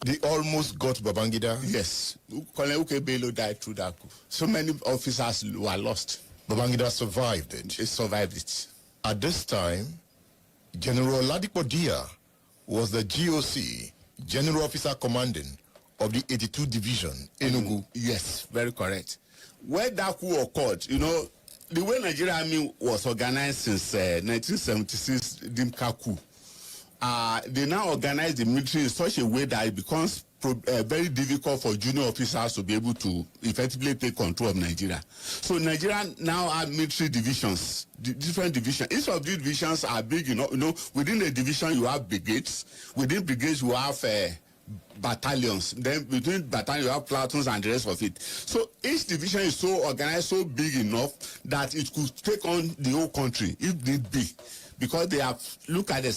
They almost got Babangida. Yes. Colonel Ukebelo died through that coup. So many officers were lost. Babangida survived it. He survived it. At this time, General Oladipo Diya was the GOC, General Officer Commanding of the 82 Division, Enugu. Yes, very correct. Where that coup occurred, you know, the way Nigerian Army was organized since 1976, Dimka coup, they now organize the military in such a way that it becomes very difficult for junior officers to be able to effectively take control of Nigeria. So Nigeria now have military divisions, different divisions. Each of these divisions are big enough. You know, within the division you have brigades. Within brigades you have battalions. Then between battalions you have platoons and the rest of it. So each division is so organized, so big enough that it could take on the whole country if need be. Because they have looked at the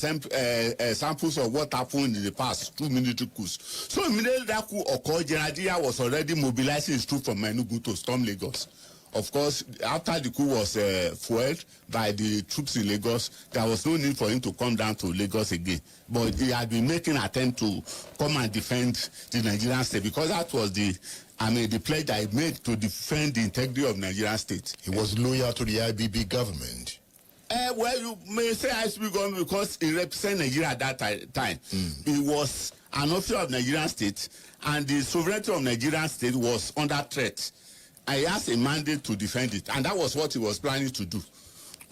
samples of what happened in the past, 2 military coups. So immediately that coup occurred, General Diya was already mobilizing his troops from Enugu to storm Lagos. Of course, after the coup was fueled by the troops in Lagos, there was no need for him to come down to Lagos again. But he had been making an attempt to come and defend the Nigerian state, because that was the pledge that he made to defend the integrity of Nigerian state. He was loyal to the IBB government. Well, you may say IBB government because he represented Nigeria at that time. He was an officer of Nigerian state, and the sovereignty of Nigerian state was under threat. And he has a mandate to defend it, and that was what he was planning to do.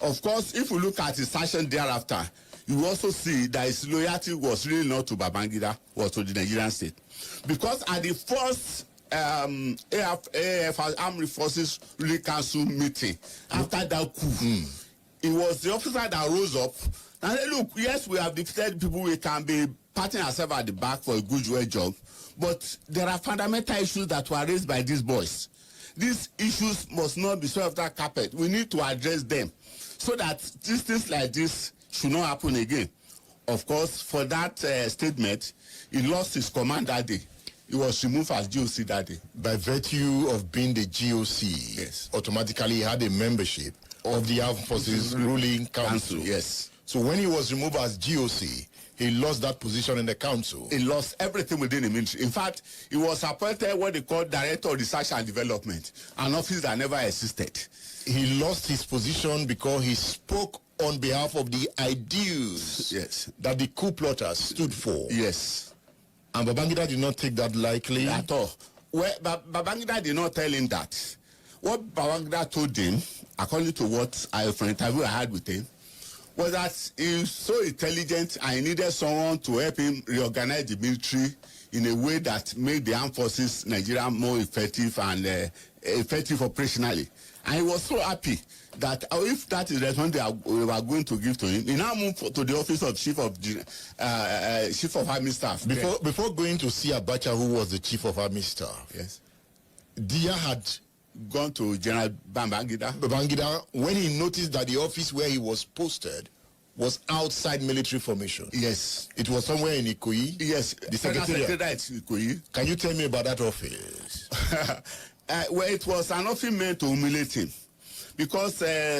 Of course, if you look at his action thereafter, you will also see that his loyalty was really not to Babangida, was to the Nigerian state. Because at the first AF Armed Forces Ruling Council meeting, after that coup, it was the officer that rose up and said, look, yes, we have defeated people, we can be patting ourselves at the back for a good job, but there are fundamental issues that were raised by these boys. These issues must not be swept under carpet. We need to address them so that things like this should not happen again. Of course, for that statement, he lost his command that day. He was removed as GOC that day. By virtue of being the GOC, yes, automatically he had a membership of the Armed Forces Ruling Council. Yes. So when he was removed as GOC, he lost that position in the council. He lost everything within the military. In fact, he was appointed what they call Director of Research and Development, an office that never existed. He lost his position because he spoke on behalf of the ideals, yes, that the coup plotters stood for. Yes. And Babangida did not take that lightly. At all. Well, Babangida did not tell him that. What Babangida told him, according to what from interview I had with him, was that he was so intelligent and he needed someone to help him reorganize the military in a way that made the armed forces Nigeria more effective and effective operationally. And he was so happy that if that is the response we were going to give to him, he now moved to the office of Chief of Army Staff. Before going to see Abacha, who was the Chief of Army Staff, yes, Diya had gone to General Babangida when he noticed that the office where he was posted was outside military formation. Yes. It was somewhere in Ikoyi. Yes. The Secretariat. Ikoyi. Can you tell me about that office? Well, it was an office meant to humiliate him. Because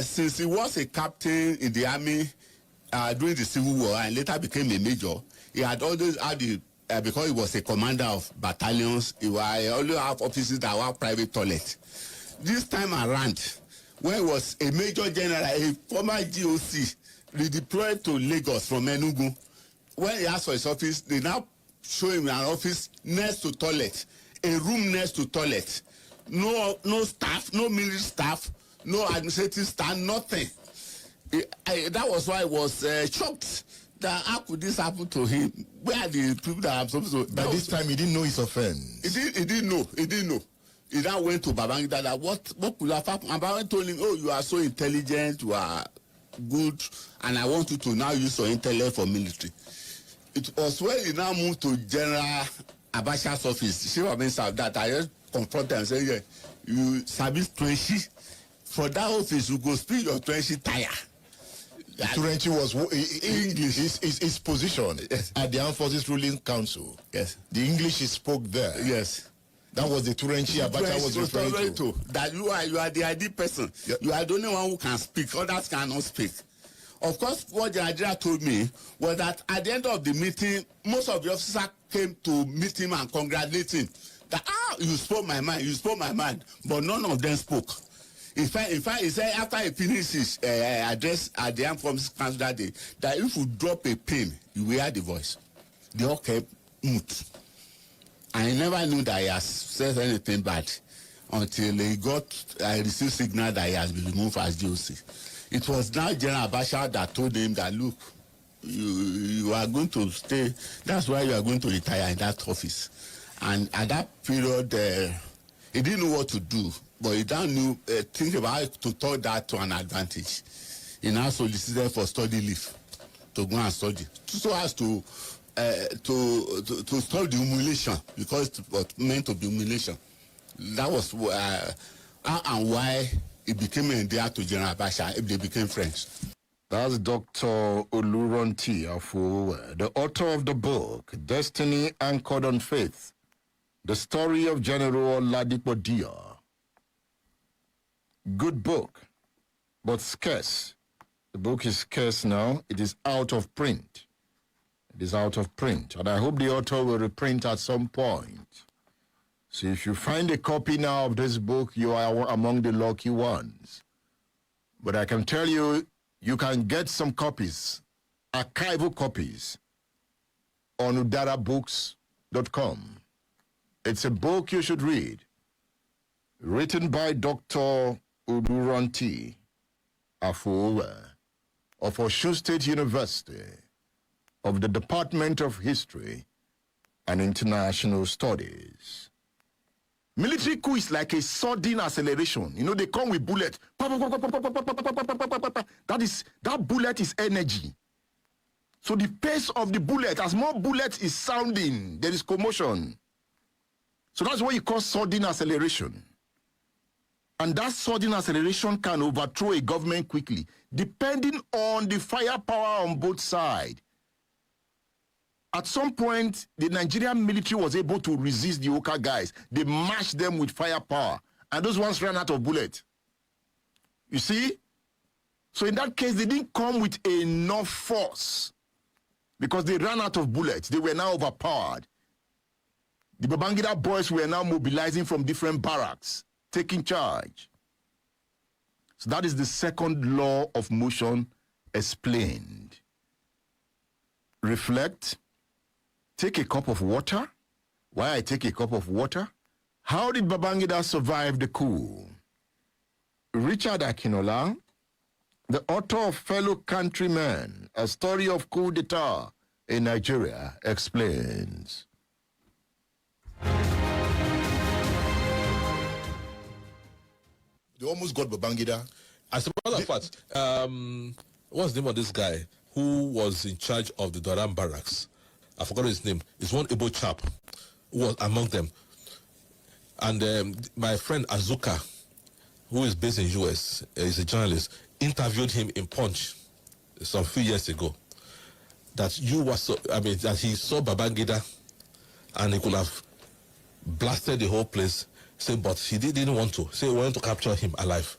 since he was a captain in the army during the Civil War and later became a major, he had always had the because he was a commander of battalions, he always have offices that were private toilets. This time around, when he was a major general, a former GOC, redeployed to Lagos from Enugu, when he asked for his office, they now show him an office next to toilet, a room next to toilet. No staff, no military staff, no administrative staff, nothing. That was why I was shocked. That how could this happen to him? Where are the people that are supposed to? By this time, he didn't know his offense. He didn't know. He now went to Babangida that what could have happened? And Babangida told him, oh, you are so intelligent, you are good, and I want you to now use your intellect for military. It was when he now moved to General Abacha's office, Chief of Army Staff, that I just confronted and said, yeah, you service 20. For that office, you go speak your 20 tire. Turenchi was English. His position at the Armed Forces Ruling Council. Yes. The English he spoke there. Yes. That was the Turenchi Abacha was referring to. That you are the ideal person. Yep. You are the only one who can speak. Others cannot speak. Of course, what Nigeria told me was that at the end of the meeting, most of the officers came to meet him and congratulate him. That, you spoke my mind, you spoke my mind. But none of them spoke. In fact, he said after he finished his address at the Armed Forces Council that day, that if you drop a pin, you will hear the voice. They all kept mute. And he never knew that he has said anything bad until he received signal that he has been removed as GOC. It was now General Abacha that told him that, look, you are going to stay, that's why you are going to retire in that office. And at that period, he didn't know what to do, but he now knew, think about how to turn that to an advantage. He now solicited for study leave to go and study, so as to stop the humiliation, because it was meant to be humiliation. That was how and why he became endeared to General Abacha. They became friends. That's Dr. Oluranti Afuowe, the author of the book, Destiny Anchored on Faith, the story of General Oladipo Diya. Good book, but scarce. The book is scarce now. It is out of print. It is out of print, and I hope the author will reprint at some point. So if you find a copy now of this book, you are among the lucky ones. But I can tell you, you can get some copies, archival copies, on udarabooks.com. It's a book you should read, written by Dr. Oluranti Afuowe of Osun State University, of the Department of History and International Studies. Military coup is like a sudden acceleration. You know, they come with bullets. That bullet is energy. So the pace of the bullet, as more bullets is sounding, there is commotion. So that's what you call sudden acceleration. And that sudden acceleration can overthrow a government quickly, depending on the firepower on both sides. At some point, the Nigerian military was able to resist the Oka guys. They mashed them with firepower, and those ones ran out of bullets. You see? So in that case, they didn't come with enough force because they ran out of bullets. They were now overpowered. The Babaginda boys were now mobilizing from different barracks, taking charge. So that is the second law of motion explained. Reflect. Take a cup of water. Why I take a cup of water? How did Babangida survive the coup? Richard Akinola, the author of Fellow Countrymen, A Story of Coup d'etat in Nigeria, explains. They almost got Babangida. As a matter of fact, what's the name of this guy who was in charge of the Doran barracks? I forgot his name. It's one Igbo chap who was among them. And my friend Azuka, who is based in US, is a journalist, interviewed him in Punch some few years ago. That that he saw Babangida and he could have blasted the whole place. Say, but he didn't want to. Say he wanted to capture him alive.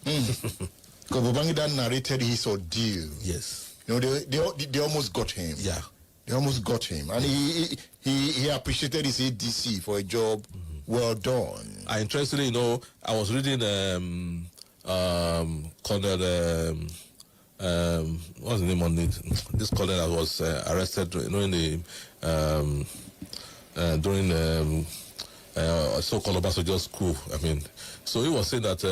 Because Babangida narrated his ordeal. Yes. You know, they almost got him. Yeah. They almost got him. And he appreciated his ADC for a job well done. Interestingly, you know, I was reading Colonel what's the name on it? This colonel that was arrested during the so-called Obasanjo's coup. I mean, so he was saying that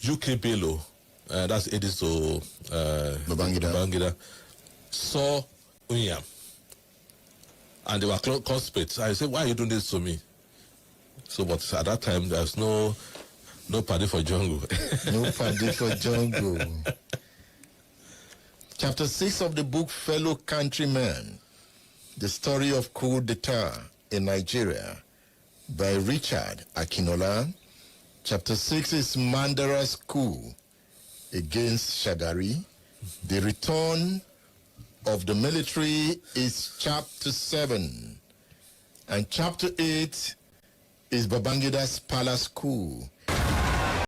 UK Bello, that's Edis to Babangida, saw Unyam, and they were conspirates. I said, why are you doing this to me? So, but at that time, there's no party for jungle. No party for jungle. Chapter 6 of the book, Fellow Countrymen, The Story of Coup d'etat in Nigeria, by Richard Akinola. Chapter 6 is Mandara's coup against Shagari. The return of the military is chapter 7. And chapter 8 is Babangida's palace coup